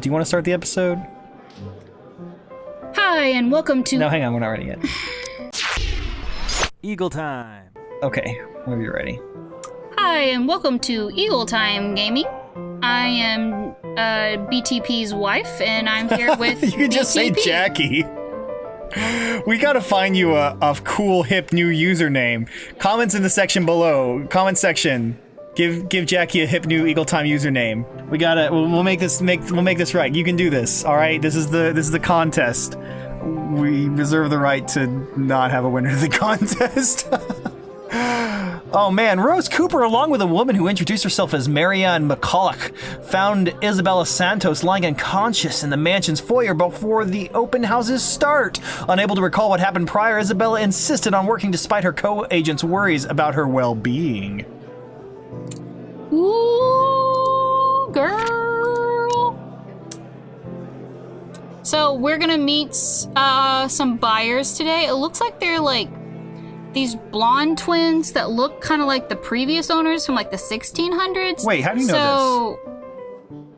Do you want to start the episode? Hi, and welcome to... No, hang on, we're not ready yet. Eagle time. Okay, whenever you're ready. Hi, and welcome to Eagle Time Gaming. I am BTP's wife, and I'm here with You can just say BTP. Jackie. We gotta find you a cool, hip new username. Comments in the section below. Comment section. Give Jackie a hip new Eagle Time username. We'll make this right. You can do this. All right. This is the contest. We reserve the right to not have a winner to the contest. Oh man, Rose Cooper, along with a woman who introduced herself as Marianne McCulloch, found Isabella Santos lying unconscious in the mansion's foyer before the open houses start. Unable to recall what happened prior, Isabella insisted on working despite her co-agent's worries about her well-being. Ooh, girl. So we're gonna meet some buyers today. It looks like they're like these blonde twins that look kind of like the previous owners from like the 1600s. Wait, how do you know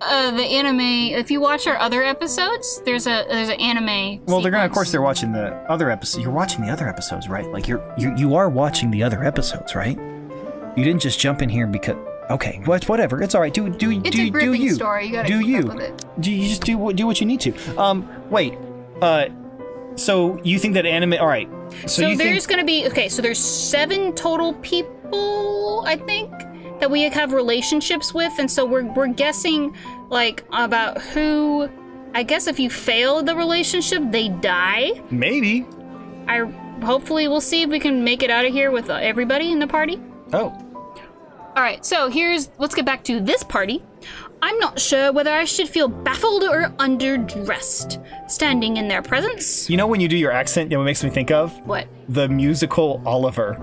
this? The anime. If you watch our other episodes, there's an anime. Well, they're gonna. Of sequence. course, they're watching the other episodes. You're watching the other episodes, right? Like you are watching the other episodes, right? You didn't just jump in here because. Okay, whatever. It's all right. Do It's a gripping you? story. You gotta do keep you? up with it. Do you just do what you need to? Wait. So you think that anime? All right. So you there's think gonna be so there's 7 total people, I think, that we have relationships with, and so we're guessing like about who. I guess if you fail the relationship, they die. maybe? Hopefully we'll see if we can make it out of here with everybody in the party. Oh. All right, so let's get back to this party. I'm not sure whether I should feel baffled or underdressed, standing in their presence. You know when you do your accent, you know what it makes me think of? What? The musical Oliver.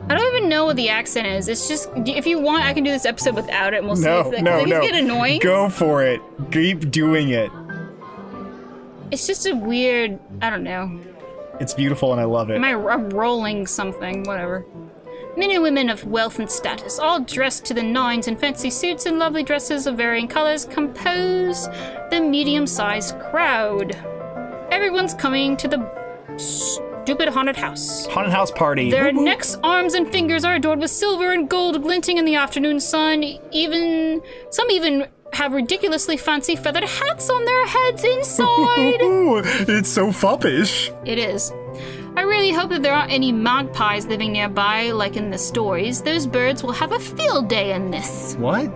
I don't even know what the accent is. It's just, if you want, I can do this episode without it, and we'll see if No. it's get annoying. Go for it. Keep doing it. It's just a weird, I don't know. It's beautiful and I love it. I'm rolling something, whatever. Men and women of wealth and status, all dressed to the nines in fancy suits and lovely dresses of varying colors, compose the medium-sized crowd. Everyone's coming to the stupid haunted house. Haunted house party. Their Woo-hoo. necks, arms, and fingers are adorned with silver and gold glinting in the afternoon sun. Some even have ridiculously fancy feathered hats on their heads inside. Ooh, it's so foppish. It is. I really hope that there aren't any magpies living nearby like in the stories. Those birds will have a field day in this. What?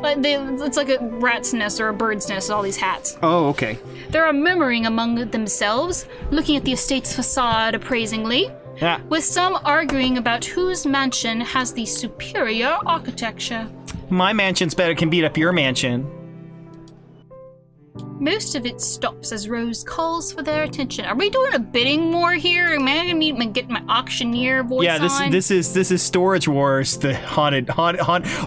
It's like a rat's nest or a bird's nest, all these hats. Oh, okay. They're murmuring among themselves, looking at the estate's facade appraisingly, Yeah. with some arguing about whose mansion has the superior architecture. My mansion's better can beat up your mansion. Most of it stops as Rose calls for their attention. Are we doing a bidding war here? Am I gonna get my auctioneer voice on? Yeah, this is Storage Wars, the haunted.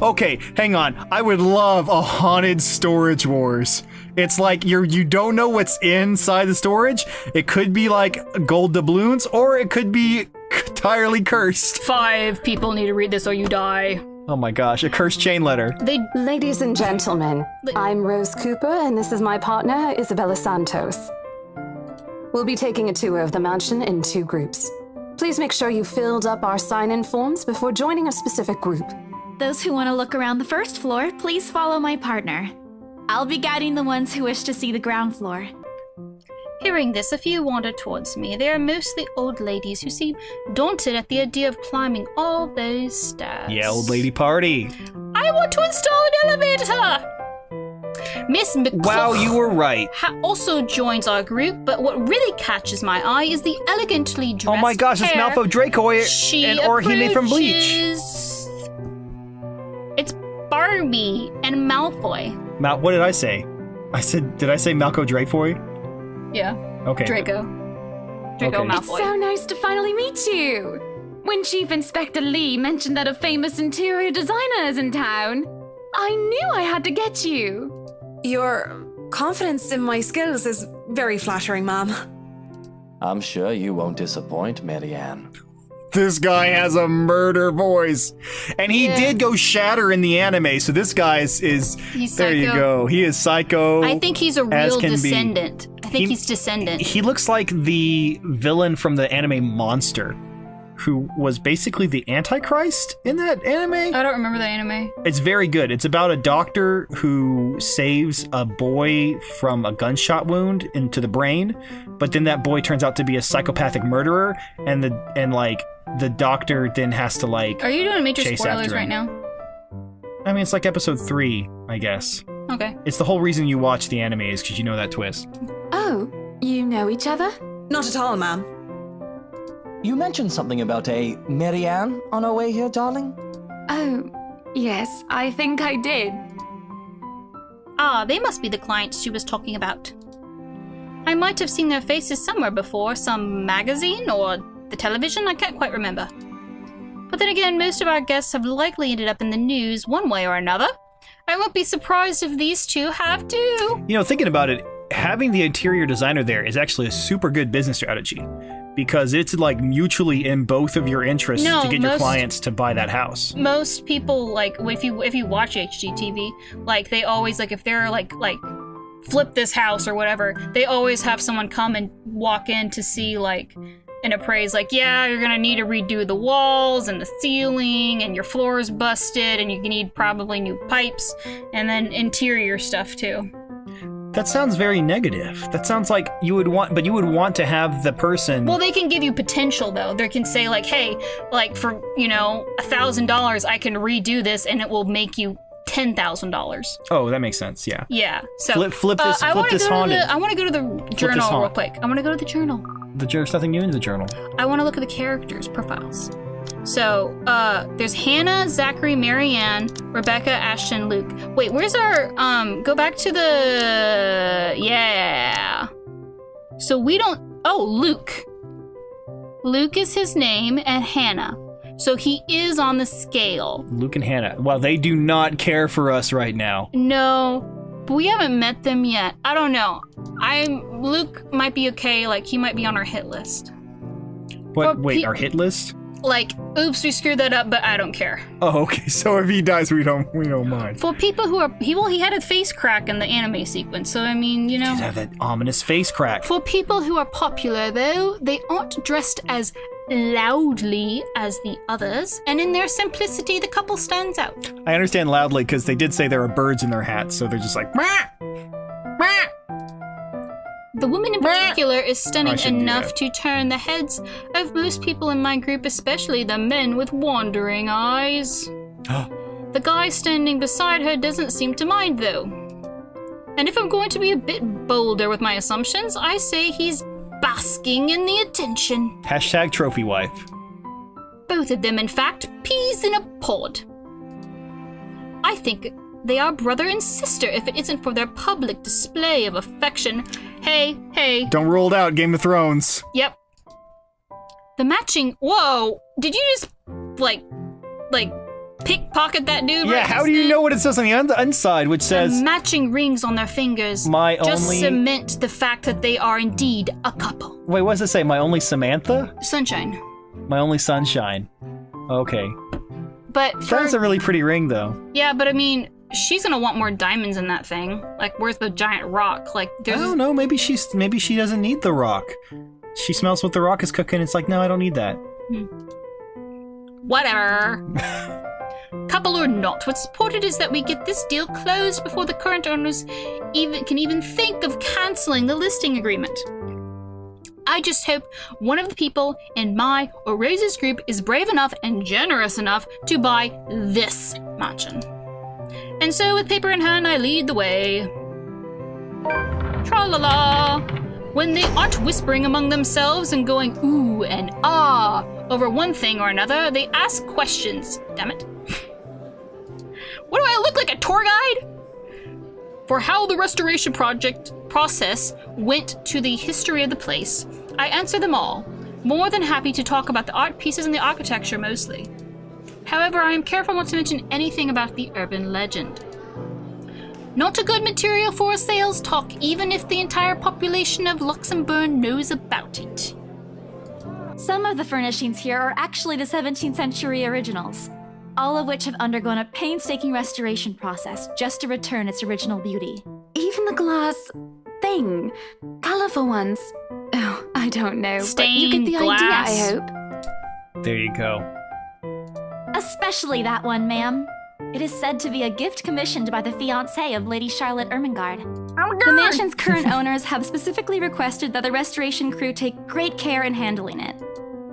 Okay, hang on. I would love a haunted Storage Wars. It's like you don't know what's inside the storage. It could be like gold doubloons, or it could be entirely cursed. 5 people need to read this or you die. Oh my gosh, a cursed chain letter. Ladies and gentlemen, I'm Rose Cooper, and this is my partner, Isabella Santos. We'll be taking a tour of the mansion in 2 groups. Please make sure you filled up our sign-in forms before joining a specific group. Those who want to look around the first floor, please follow my partner. I'll be guiding the ones who wish to see the ground floor. Hearing this, a few wander towards me. They are mostly old ladies who seem daunted at the idea of climbing all those stairs. Yeah, old lady party. I want to install an elevator! Miss McCulloch Wow, you were right. also joins our group, but what really catches my eye is the elegantly dressed Oh my gosh, it's hair Malfoy Draco she and Orihime from Bleach. approaches. It's Barbie and Malfoy. What did I say? Did I say Malco Drafoy? Yeah. Okay. Draco Okay. Malfoy. So nice to finally meet you. When Chief Inspector Lee mentioned that a famous interior designer is in town, I knew I had to get you. Your confidence in my skills is very flattering, ma'am. I'm sure you won't disappoint, Marianne. This guy has a murder voice. And he did go shatter in the anime, so this guy is He's there you psycho. go. He is psycho. I think he's a as real can be. descendant. I think he's descendant. He looks like the villain from the anime Monster, who was basically the Antichrist in that anime. I don't remember the anime. It's very good. It's about a doctor who saves a boy from a gunshot wound into the brain, but then that boy turns out to be a psychopathic murderer, and the doctor then has to like. Are you doing major chase spoilers after right him. now? I mean, it's like episode 3, I guess. Okay. It's the whole reason you watch the anime is because you know that twist. Oh, you know each other? Not at all, ma'am. You mentioned something about a Marianne on our way here, darling? Oh, yes, I think I did. Ah, they must be the clients she was talking about. I might have seen their faces somewhere before, some magazine or the television, I can't quite remember. But then again, most of our guests have likely ended up in the news one way or another. I won't be surprised if these two have too. You know, thinking about it, having the interior designer there is actually a super good business strategy because it's like mutually in both of your interests No, to get your most- clients to buy that house. Most people, like, if you watch HGTV, like, they always, like, if they're, like, flip this house or whatever, they always have someone come and walk in to see, like, and appraise, like, yeah, you're gonna need to redo the walls and the ceiling, and your floor is busted, and you need probably new pipes, and then interior stuff, too. That sounds very negative. That sounds like you would want to have the person. Well, they can give you potential, though. They can say, like, hey, like, for, $1,000, I can redo this, and it will make you $10,000. Oh, that makes sense. Yeah. Yeah. So Flip this I wanna haunted. I want to go to the journal real haunt. quick. I want to go to the journal. There's nothing new in the journal. I want to look at the characters' profiles. So, there's Hannah, Zachary, Marianne, Rebecca, Ashton, Luke. Wait, where's our, go back to the, yeah. So we don't, Luke. Luke is his name, and Hannah. So he is on the scale. Luke and Hannah. Well, they do not care for us right now. No, but we haven't met them yet. I don't know. Luke might be okay, like, he might be on our hit list. What? Wait, our hit list? Like, oops, we screwed that up, but I don't care. Oh, okay. So if he dies, we don't mind. For people who are, he had a face crack in the anime sequence, so I mean, Did have that ominous face crack. For people who are popular, though, they aren't dressed as loudly as the others, and in their simplicity, the couple stands out. I understand loudly because they did say there are birds in their hats, so they're just like, "Mah! Mah!" The woman in particular is I stunning shouldn't do enough that. to turn the heads of most people in my group, especially the men with wandering eyes. The guy standing beside her doesn't seem to mind, though. And if I'm going to be a bit bolder with my assumptions, I say he's basking in the attention. Hashtag trophy wife. Both of them, in fact, peas in a pod. I think they are brother and sister if it isn't for their public display of affection. Hey. Don't rule it out, Game of Thrones. Yep. The matching. Whoa! Did you just like pickpocket that dude? Yeah, right how just do you then? know what it says on the inside, which The says matching rings on their fingers my just only. cement the fact that they are indeed a couple. Wait, what does it say? My only Samantha? Sunshine. My only sunshine. Okay. But for, That's a really pretty ring, though. yeah, but I mean, she's gonna want more diamonds in that thing. Like, where's the giant rock? Like, I there's don't know. Maybe she doesn't need the rock. She smells what the rock is cooking. It's like, no, I don't need that. whatever. Couple or not, what's important is that we get this deal closed before the current owners can even think of canceling the listing agreement. I just hope one of the people in my or Rose's group is brave enough and generous enough to buy this mansion. And so, with paper in hand, I lead the way. Tra-la-la! When they aren't whispering among themselves and going ooh and ah over one thing or another, they ask questions. Damn it. What do I look like, a tour guide? For how the restoration process went to the history of the place, I answer them all, more than happy to talk about the art pieces and the architecture mostly. However, I am careful not to mention anything about the urban legend. Not a good material for a sales talk, even if the entire population of Luxembourg knows about it. Some of the furnishings here are actually the 17th century originals, all of which have undergone a painstaking restoration process just to return its original beauty. Even the glass thing, colorful ones. Oh, I don't know, but you get the glass. idea, I hope. There you go. Especially that one, ma'am. It is said to be a gift commissioned by the fiancé of Lady Charlotte Ermengarde. The mansion's current owners have specifically requested that the restoration crew take great care in handling it.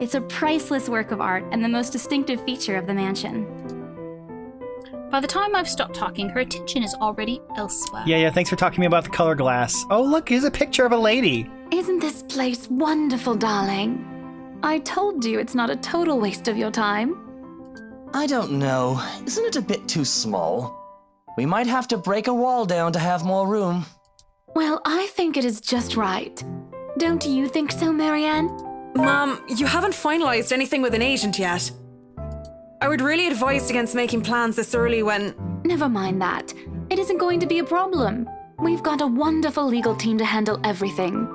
It's a priceless work of art and the most distinctive feature of the mansion. By the time I've stopped talking, her attention is already elsewhere. Yeah, thanks for talking to me about the color glass. Oh, look, here's a picture of a lady. Isn't this place wonderful, darling? I told you it's not a total waste of your time. I don't know. Isn't it a bit too small? We might have to break a wall down to have more room. Well, I think it is just right. Don't you think so, Marianne? Mom, you haven't finalized anything with an agent yet. I would really advise against making plans this early when... Never mind that. It isn't going to be a problem. We've got a wonderful legal team to handle everything.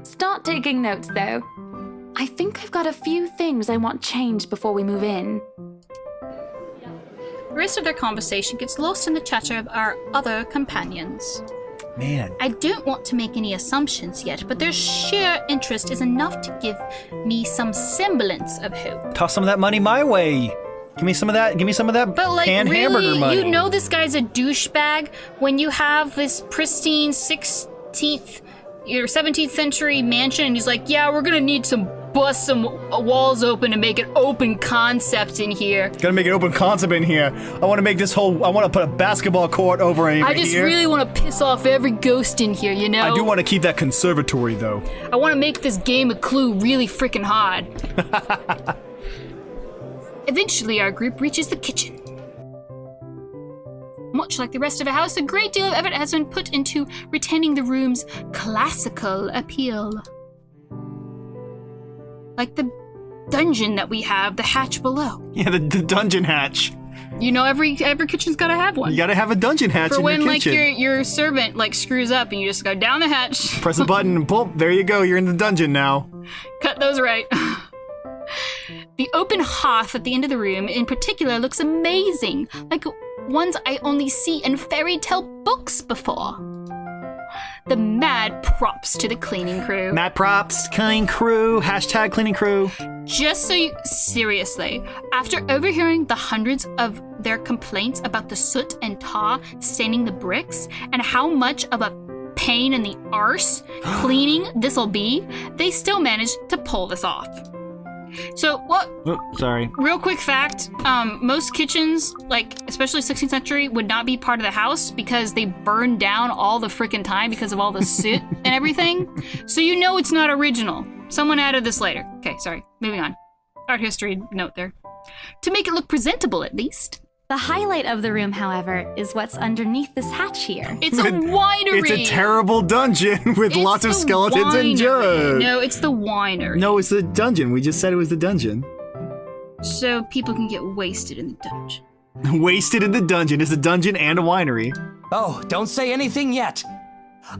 Start taking notes, though. I think I've got a few things I want changed before we move in. The rest of their conversation gets lost in the chatter of our other companions. Man. I don't want to make any assumptions yet, but their sheer interest is enough to give me some semblance of hope. Toss some of that money my way. Give me some of that. Give me some of that But like, canned hamburger really, money. you know this guy's a douchebag when you have this pristine 16th or 17th century mansion, and he's like, yeah, we're gonna need to bust some walls open and make an open concept in here. Gotta make an open concept in here. I want to make this whole. I want to put a basketball court over here. I just really want to piss off every ghost in here, you know? I do want to keep that conservatory, though. I want to make this game of Clue really freaking hard. Eventually, our group reaches the kitchen. Much like the rest of the house, a great deal of effort has been put into retaining the room's classical appeal. Like the dungeon that we have, the hatch below. Yeah, the dungeon hatch. You know, every kitchen's gotta have one. You gotta have a dungeon hatch For in when your like kitchen. your servant like screws up and you just go down the hatch. Press a button and boom, there you go. You're in the dungeon now. Cut those right. The open hearth at the end of the room in particular looks amazing, like ones I only see in fairy tale books before. The mad props to the cleaning crew. Matt props, cleaning crew, hashtag cleaning crew. Just so you, seriously, after overhearing the hundreds of their complaints about the soot and tar staining the bricks and how much of a pain in the arse cleaning this'll be, they still managed to pull this off. So what? Oh, sorry. Real quick fact: most kitchens, like especially 16th century, would not be part of the house because they burned down all the freaking time because of all the soot and everything. So you know it's not original. Someone added this later. Okay, sorry. Moving on. Art history note there. To make it look presentable, at least. The highlight of the room, however, is what's underneath this hatch here. It's a winery. It's a terrible dungeon with It's lots of the skeletons and winery. jugs. No, it's the winery. No, it's the dungeon. We just said it was the dungeon. So people can get wasted in the dungeon. Wasted in the dungeon. It's a dungeon and a winery. Oh, don't say anything yet.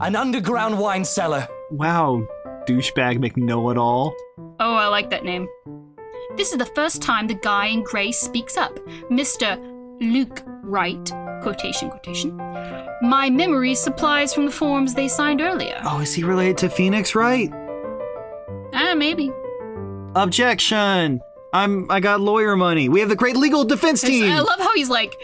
An underground wine cellar. Wow, douchebag McKnow-it-all. Oh, I like that name. This is the first time the guy in grey speaks up. Mr. Luke Wright, quotation. My memory supplies from the forms they signed earlier. Oh, is he related to Phoenix Wright? Maybe. Objection! I got lawyer money. We have the great legal defense team. I love how he's like,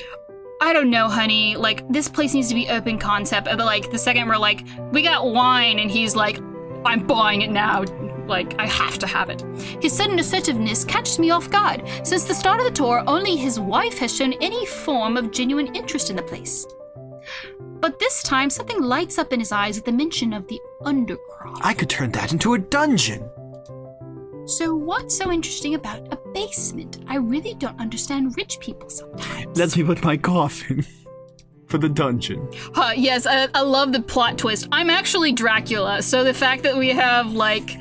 I don't know, honey. Like, this place needs to be open concept. But like, the second we're like, we got wine, and he's like, I'm buying it now. Like, I have to have it. His sudden assertiveness catches me off guard. Since the start of the tour, only his wife has shown any form of genuine interest in the place. But this time, something lights up in his eyes at the mention of the undercroft. I could turn that into a dungeon. So what's so interesting about a basement? I really don't understand rich people sometimes. Let's me put my coffin for the dungeon. Yes, I love the plot twist. I'm actually Dracula, so the fact that we have, like,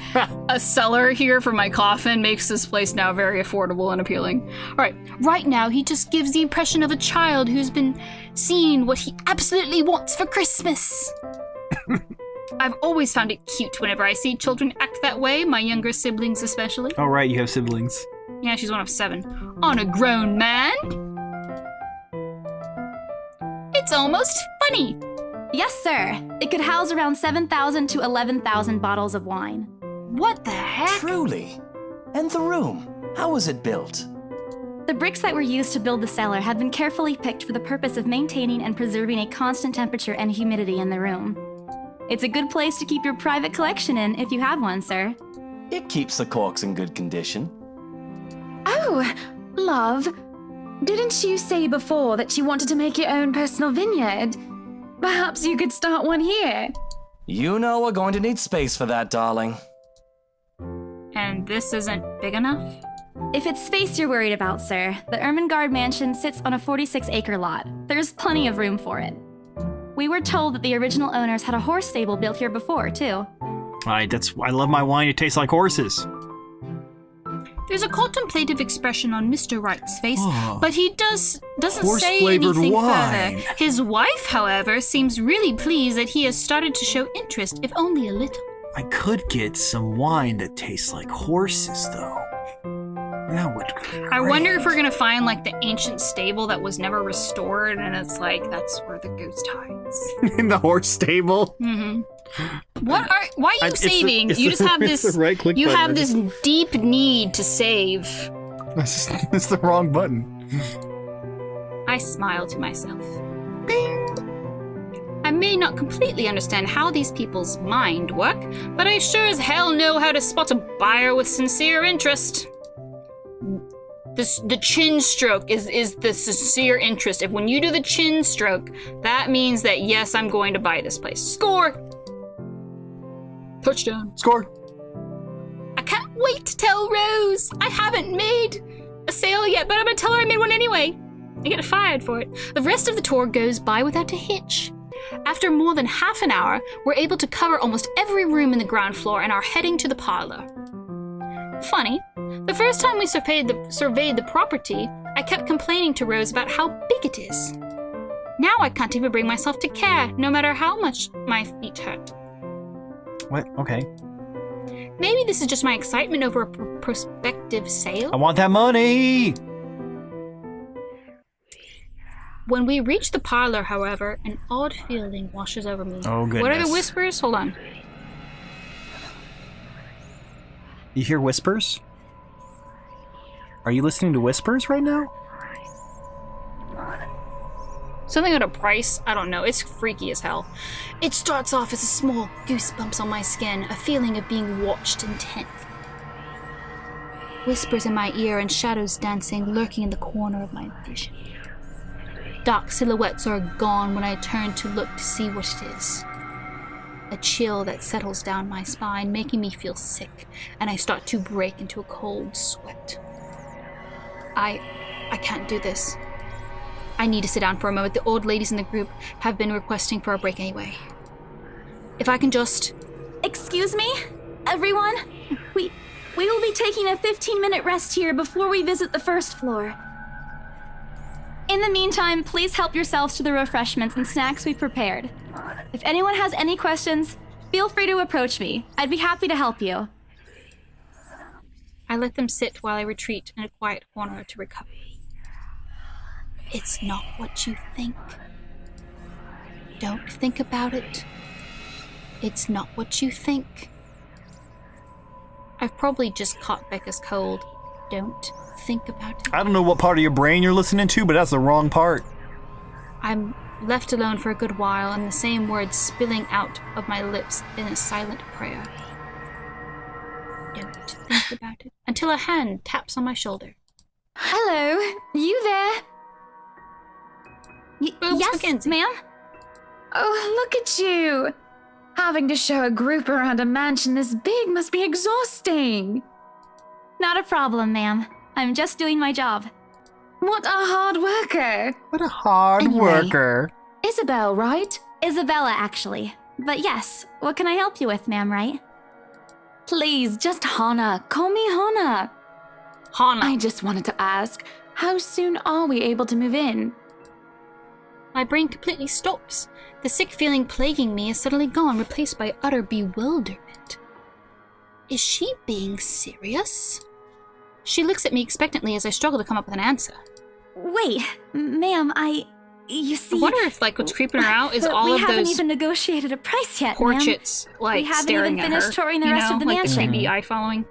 a cellar here for my coffin makes this place now very affordable and appealing. All right, right now he just gives the impression of a child who's been seeing what he absolutely wants for Christmas. I've always found it cute whenever I see children act that way, my younger siblings especially. Oh, right, you have siblings. Yeah, she's one of 7. On a grown man. It's almost funny. Yes, sir. It could house around 7,000 to 11,000 bottles of wine. What the heck? Truly. And the room, how was it built? The bricks that were used to build the cellar have been carefully picked for the purpose of maintaining and preserving a constant temperature and humidity in the room. It's a good place to keep your private collection in if you have one, sir. It keeps the corks in good condition. Oh, love. Didn't you say before that you wanted to make your own personal vineyard? Perhaps you could start one here. You know we're going to need space for that, darling. And this isn't big enough? If it's space you're worried about, sir, the Ermengarde mansion sits on a 46-acre lot. There's plenty of room for it. We were told that the original owners had a horse stable built here before, too. I love my wine. It tastes like horses. There's a contemplative expression on Mr. Wright's face, but he doesn't say Horse-flavored anything wine. further. His wife, however, seems really pleased that he has started to show interest, if only a little. I could get some wine that tastes like horses, though. That would be great. I wonder if we're gonna find like the ancient stable that was never restored, and it's like that's where the ghost hides. In the horse stable. Mm-hmm. Why are you saving? You just have it's this. the right-click You button. have this deep need to save. It's the wrong button. I smile to myself. I may not completely understand how these people's mind work, but I sure as hell know how to spot a buyer with sincere interest. The chin stroke is the sincere interest. If when you do the chin stroke, that means that yes, I'm going to buy this place. Score! Touchdown. Score. I can't wait to tell Rose. I haven't made a sale yet, but I'm gonna tell her I made one anyway. I get fired for it. The rest of the tour goes by without a hitch. After more than half an hour, we're able to cover almost every room in the ground floor and are heading to the parlor. Funny, the first time we surveyed the property, I kept complaining to Rose about how big it is. Now I can't even bring myself to care, no matter how much my feet hurt. What? Okay. Maybe this is just my excitement over a prospective sale. I want that money! When we reach the parlor, however, an odd feeling washes over me. Oh, goodness. What are the whispers? Hold on. You hear whispers? Are you listening to whispers right now? Something at a price? I don't know. It's freaky as hell. It starts off as a small goosebumps on my skin, a feeling of being watched intently. Whispers in my ear and shadows dancing, lurking in the corner of my vision. Dark silhouettes are gone when I turn to look to see what it is. A chill that settles down my spine, making me feel sick, and I start to break into a cold sweat. I can't do this. I need to sit down for a moment. The old ladies in the group have been requesting for a break anyway. If I can just... Excuse me, everyone? We will be taking a 15-minute rest here before we visit the first floor. In the meantime, please help yourselves to the refreshments and snacks we've prepared. If anyone has any questions, feel free to approach me. I'd be happy to help you. I let them sit while I retreat in a quiet corner to recover. It's not what you think. Don't think about it. It's not what you think. I've probably just caught Becca's cold. Don't think about it. I don't know what part of your brain you're listening to, but that's the wrong part. I'm left alone for a good while, and the same words spilling out of my lips in a silent prayer. Don't think about it. Until a hand taps on my shoulder. Hello, you there? Boobs Yes, Mackenzie. ma'am? Oh, look at you. Having to show a group around a mansion this big must be exhausting. Not a problem, ma'am. I'm just doing my job. What a hard worker. What a hard Anyway. worker. Isabel, right? Isabella, actually. But yes, what can I help you with, ma'am, right? Please, just Hannah. Call me Hannah. Hana. I just wanted to ask, how soon are we able to move in? My brain completely stops. The sick feeling plaguing me is suddenly gone, replaced by utter bewilderment. Is she being serious? She looks at me expectantly as I struggle to come up with an answer. Wait, ma'am, you see... I wonder if, like, what's creeping her out is but all we of haven't those even negotiated a price yet, portraits, like, We haven't staring even at finished her. touring the you rest know, of the like mansion. the creepy eye following.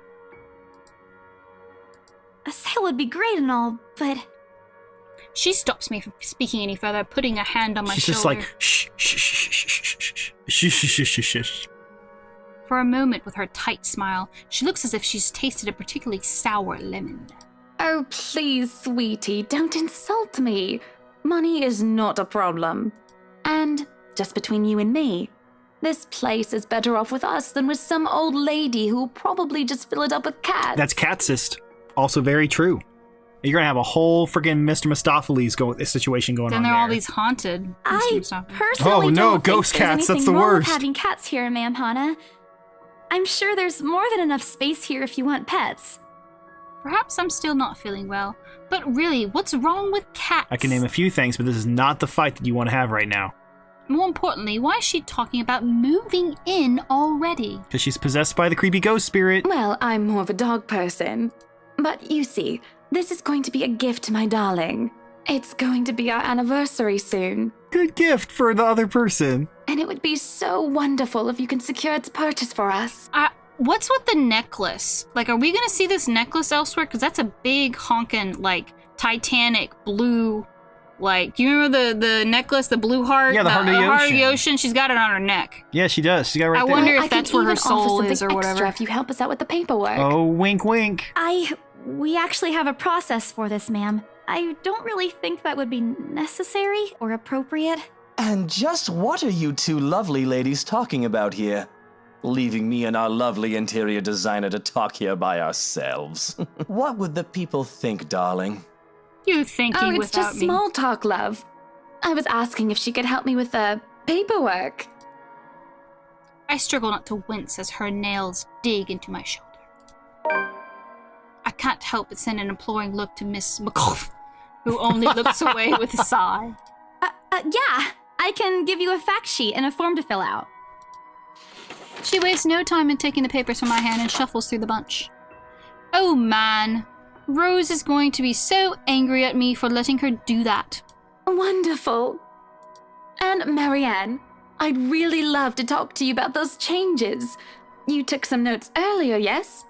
A sale would be great and all, but... She stops me from speaking any further, putting a hand on my She's shoulder. just like, shh, shh, shh, shh, shh, shh, shh, shh, shh, shh, shh. For a moment, with her tight smile, she looks as if she's tasted a particularly sour lemon. Oh, please, sweetie, don't insult me. Money is not a problem. And, just between you and me, this place is better off with us than with some old lady who'll probably just fill it up with cats. That's catsist. Also very true. You're gonna have a whole freaking Mr. Mistopheles situation going Then on they're there. all these haunted. I Mr. Mustafa. personally Oh, no, don't think ghost there's cats, that's anything the wrong worst. with having cats here, ma'am Hana. I'm sure there's more than enough space here if you want pets. Perhaps I'm still not feeling well. But really, what's wrong with cats? I can name a few things, but this is not the fight that you want to have right now. More importantly, why is she talking about moving in already? Because she's possessed by the creepy ghost spirit. Well, I'm more of a dog person. But you see, this is going to be a gift to my darling. It's going to be our anniversary soon. Good gift for the other person. And it would be so wonderful if you can secure its purchase for us. What's with the necklace? Like, are we gonna see this necklace elsewhere? Because that's a big honkin', like, Titanic blue, like, do you remember the necklace, the blue heart? Yeah, the heart of the Heart of ocean. the ocean? She's got it on her neck. Yeah, she does. She's got it right I there. wonder I if can that's where her even offer soul something is or extra whatever. if you help us out with the paperwork. Oh, wink, wink. We actually have a process for this, ma'am. I don't really think that would be necessary or appropriate. And just what are you two lovely ladies talking about here? Leaving me and our lovely interior designer to talk here by ourselves. What would the people think, darling? You thinking Oh, it's without just me. small talk, love. I was asking if she could help me with the paperwork. I struggle not to wince as her nails dig into my shoulder. I can't help but send an imploring look to Miss McCullough, who only looks away with a sigh. Yeah, I can give you a fact sheet and a form to fill out. She wastes no time in taking the papers from my hand and shuffles through the bunch. Oh man, Rose is going to be so angry at me for letting her do that. Wonderful. And Marianne, I'd really love to talk to you about those changes. You took some notes earlier, yes?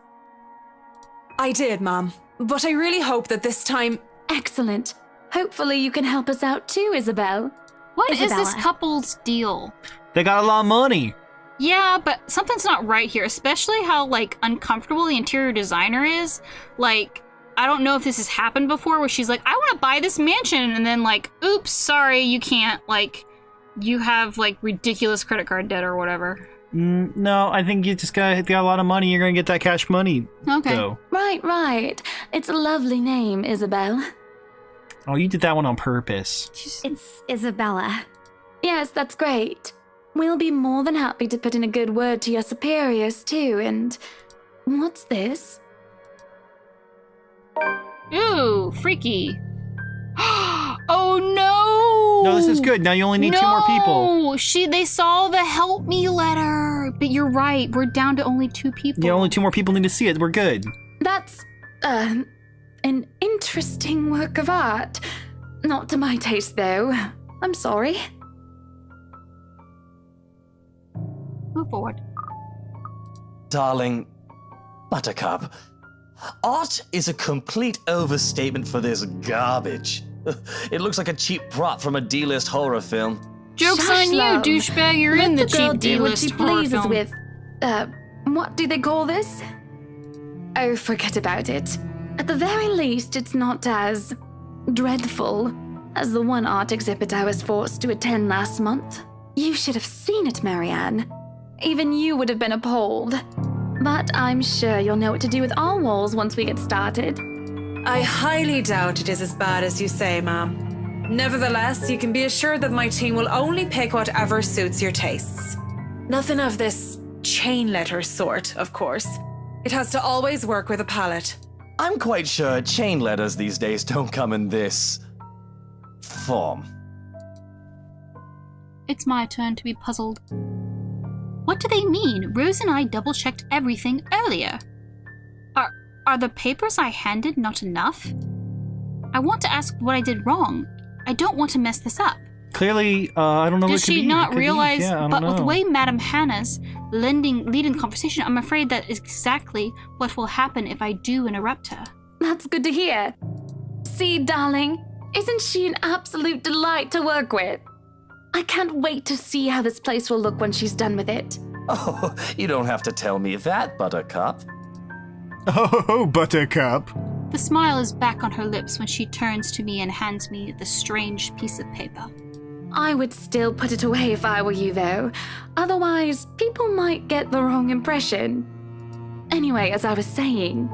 I did, Mom. But I really hope that this time... Excellent. Hopefully you can help us out too, Isabel. What is this Isabella. couple's deal? They got a lot of money. Yeah, but something's not right here, especially how, like, uncomfortable the interior designer is. Like, I don't know if this has happened before, where she's like, I want to buy this mansion, and then, like, oops, sorry, you can't. Like, you have, like, ridiculous credit card debt or whatever. No, I think you just got a lot of money. You're gonna get that cash money. Okay. So. Right. It's a lovely name, Isabel. Oh, you did that one on purpose. It's Isabella. Yes, that's great. We'll be more than happy to put in a good word to your superiors too, and... What's this? Ooh, freaky. Oh no! No, this is good. Now you only need 2 more people. No, they saw the help me letter. But you're right, we're down to only 2 people. Yeah, only 2 more people need to see it. We're good. That's, an interesting work of art. Not to my taste, though. I'm sorry. Move forward. Darling Buttercup, art is a complete overstatement for this garbage. It looks like a cheap prop from a D-list horror film. Joke's Shush, on you, love. douchebag. You're in the Let girl cheap do what D-list she horror pleases film. with. What do they call this? Oh, forget about it. At the very least, it's not as dreadful as the one art exhibit I was forced to attend last month. You should have seen it, Marianne. Even you would have been appalled. But I'm sure you'll know what to do with our walls once we get started. I highly doubt it is as bad as you say, Ma'am. Nevertheless, you can be assured that my team will only pick whatever suits your tastes. Nothing of this chain letter sort, of course. It has to always work with a palette. I'm quite sure chain letters these days don't come in this form. it's my turn to be puzzled. What do they mean? Rose and I double-checked everything earlier. Are the papers I handed not enough? I want to ask what I did wrong. I don't want to mess this up. Clearly, I don't know what Does it could she be. not It could be. realize? Yeah, I don't But with the know. way Madame Hannah's leading the conversation, I'm afraid that is exactly what will happen if I do interrupt her. That's good to hear. See, darling, isn't she an absolute delight to work with? I can't wait to see how this place will look when she's done with it. Oh, you don't have to tell me that, Buttercup. Oh, Buttercup. The smile is back on her lips when she turns to me and hands me the strange piece of paper. I would still put it away if I were you, though. Otherwise, people might get the wrong impression. Anyway, as I was saying...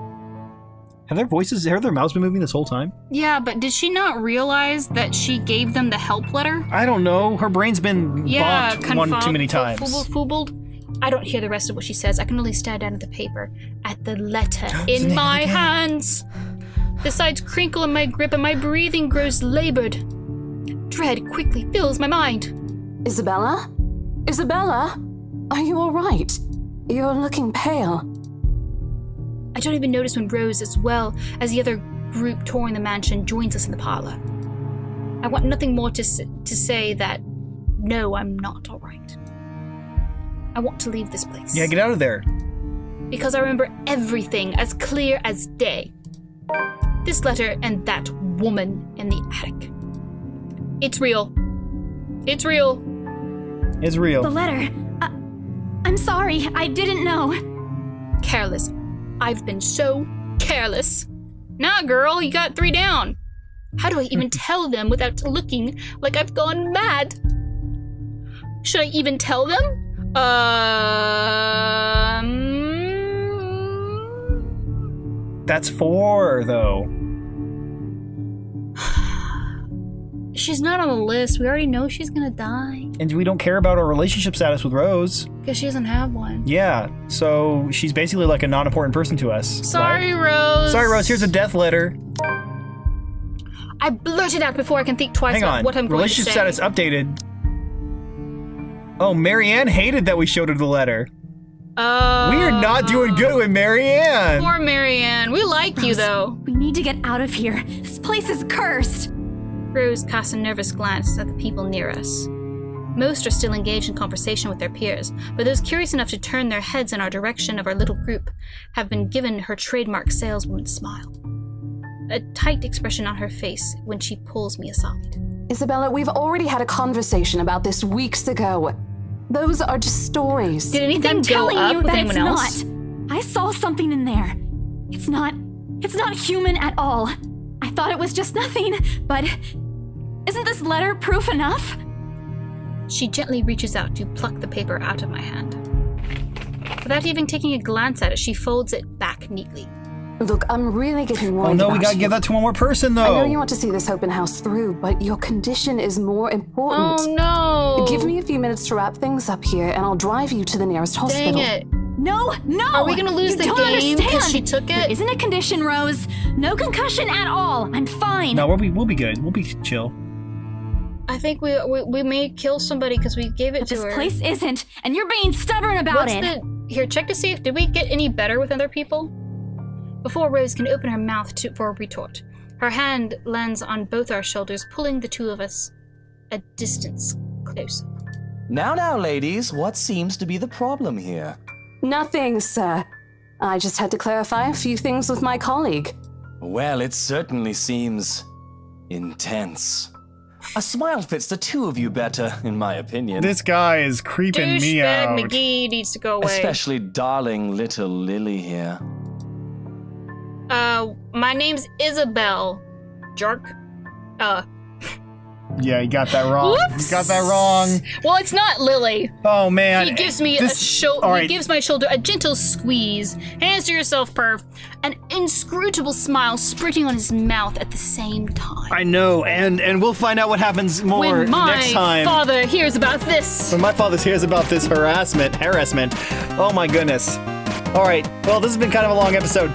Have their mouths been moving this whole time? Yeah, but did she not realize that she gave them the help letter? I don't know. Her brain's been bonked one too many times. Fubled. I don't hear the rest of what she says. I can only stare down at the paper, at the letter in my hands. The sides crinkle in my grip and my breathing grows labored. Dread quickly fills my mind. Isabella? Isabella? Are you all right? You're looking pale. I don't even notice when Rose, as well as the other group touring the mansion, joins us in the parlor. I want nothing more to say that, no, I'm not all right. I want to leave this place. Yeah, get out of there. Because I remember everything as clear as day. This letter and that woman in the attic. It's real. It's real. It's real. The letter. I'm sorry, I didn't know. Careless. I've been so careless. Nah, girl, you got 3 down. How do I even tell them without looking like I've gone mad? Should I even tell them? That's 4, though. She's not on the list. We already know she's gonna die. And we don't care about our relationship status with Rose. Because she doesn't have one. Yeah, so she's basically like a non-important person to us. Sorry, right? Rose. Sorry, Rose, here's a death letter. I blurted out before I can think twice Hang about on, what I'm going to say. relationship status updated. Oh, Marianne hated that we showed her the letter. We are not doing good with Marianne. Poor Marianne. We like you, though. We need to get out of here. This place is cursed. Rose casts a nervous glance at the people near us. Most are still engaged in conversation with their peers, but those curious enough to turn their heads in our direction of our little group have been given her trademark saleswoman smile. A tight expression on her face when she pulls me aside. Isabella, we've already had a conversation about this weeks ago. Those are just stories. Did anything I'm go telling up you with that anyone it's else? not. I saw something in there. It's not human at all. I thought it was just nothing, but isn't this letter proof enough? She gently reaches out to pluck the paper out of my hand. Without even taking a glance at it, she folds it back neatly. Look, I'm really getting worried Oh no, we about gotta you. give that to one more person, I know though. you want to see this open house through, but your condition is more important. Oh no! Give me a few minutes to wrap things up here, and I'll drive you to the nearest hospital. Dang it. No! Are we gonna lose You the don't game because understand. she took There it? isn't a condition, Rose. No concussion at all. I'm fine. No, we'll be good. We'll be chill. I think we may kill somebody because we gave it But to this her. place isn't, and you're being stubborn about it. Here, check to see if did we get any better with other people? Before Rose can open her mouth for a retort, her hand lands on both our shoulders, pulling the two of us a distance closer. Now, ladies, what seems to be the problem here? Nothing, sir. I just had to clarify a few things with my colleague. Well, it certainly seems intense. A smile fits the two of you better, in my opinion. This guy is creeping me Douchebag out. McGee needs to go away. Especially darling little Lily here. My name's Isabel. Jerk. Yeah, you got that wrong. Whoops. You got that wrong. Well, it's not Lily. Oh man. He gives me this, a shoulder. all right. He gives my shoulder a gentle squeeze. Hands to yourself, Perf. An inscrutable smile sprinting on his mouth at the same time. I know, and we'll find out what happens more When my next time. father hears about this. When my father hears about this harassment. Oh my goodness. All right. Well, this has been kind of a long episode,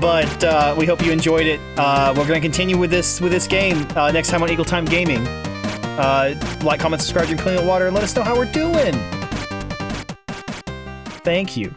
but we hope you enjoyed it. We're going to continue with this game next time on Eagle Time Gaming. Like, comment, subscribe, drink plenty of water, and let us know how we're doing. Thank you.